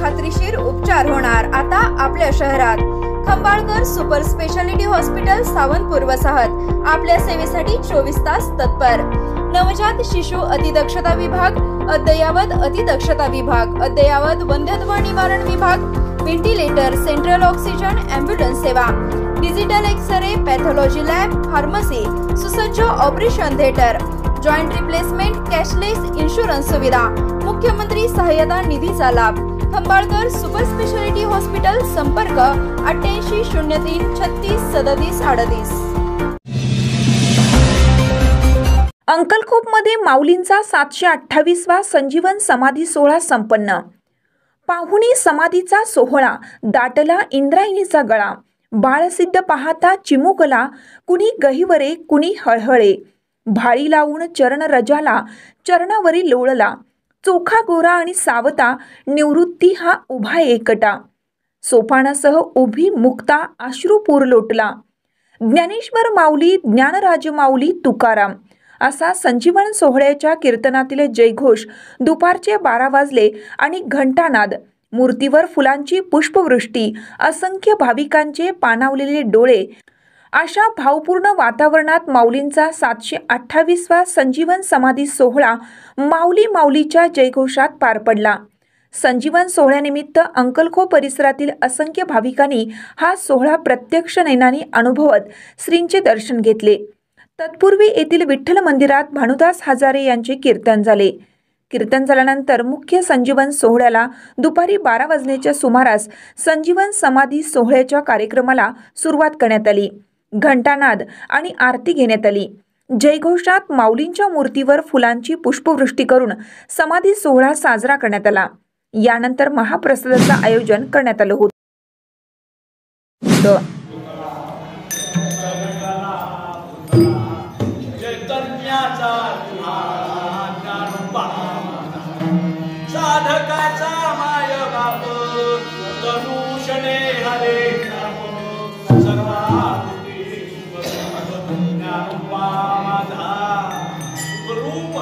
खात्रीशीर उपचार होणार आता आपल्या शहरात। Khambalkar super speciality hospital Sawantpur वसाहत आपल्या सेवेसाठी 24 तास तत्पर। नवजात शिशु अतिदक्षता विभाग, अद्ययावत अतिदक्षता विभाग, अद्ययावत वंध्यत्व निवारण विभाग, व्हेंटिलेटर, सेंट्रल ऑक्सिजन, एम्ब्युलन्स सेवा, digital x ray, pathology lab, pharmacy, सुसज्ज operation theatre, joint replacement, cashless insurance सुविधा, मुख्यमंत्री सहायता निधीचा लाभ। खंबाळकर सुपर स्पेशालिटी हॉस्पिटल, संपर्क 88 03 36 37 38। अंकलखोपमध्ये माऊलींचा 728वा संजीवन समाधी सोहळा संपन्न। पाहुणी समाधीचा सोहळा, दाटला इंद्रायणीचा गळा। बाळसिद्ध पाहता चिमुकला, कुणी गहिवरे कुणी हळहळे। भाळी लावून चरण रजाला, चरणावरी लोळला। चोखा गोरा आणि सावता, निवृत्ती हा उभा एकटा। सोपानासह उभी मुक्ता, अश्रुपूर लोटला। ज्ञानेश्वर माऊली, ज्ञानराज माऊली, तुकाराम असा संजीवन सोहळ्याच्या कीर्तनातील जयघोष दुपारचे 12 वाजले आणि घंटानाद, मूर्तीवर फुलांची पुष्पवृष्टी, असंख्य भाविकांचे पाणावलेले डोळे अशा भावपूर्ण वातावरणात माऊलींचा 728वा संजीवन समाधी सोहळा माऊली माऊलीच्या जयघोषात पार पडला। संजीवन सोहळ्यानिमित्त अंकलखोप परिसरातील असंख्य भाविकांनी हा सोहळा प्रत्यक्ष नयनाने अनुभवत श्रींचे दर्शन घेतले। तत्पूर्वी येथील विठ्ठल मंदिरात भानुदास हजारे यांचे कीर्तन झाले। कीर्तन झाल्यानंतर मुख्य संजीवन सोहळ्याला दुपारी 12 वाजण्याच्या सुमारास संजीवन समाधी सोहळ्याच्या कार्यक्रमाला सुरुवात करण्यात आली। घंटानाद आणि आरती घेण्यात आली। जयघोषात माऊलींच्या मूर्तीवर फुलांची पुष्पवृष्टी करून समाधी सोहळा साजरा करण्यात आला। यानंतर महाप्रसादाचं आयोजन करण्यात आलं होतं। साधकाचा माय बाप धनुषणे हरे सर्वांती ज्ञानोबा माझा सुखरूप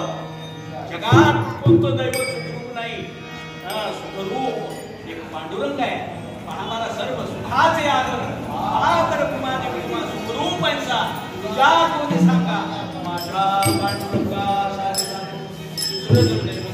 जगात कोणतं दैवत सुखरूप नाही। सुखरूप एक पांडुरंग आहे, पाहणारा सर्व सुखाचे आदर महाकर कुमाने किंवा सुखरूप यांचा तुझ्या कोणी सांगा माझा पांडुरंगा सारे दुसरं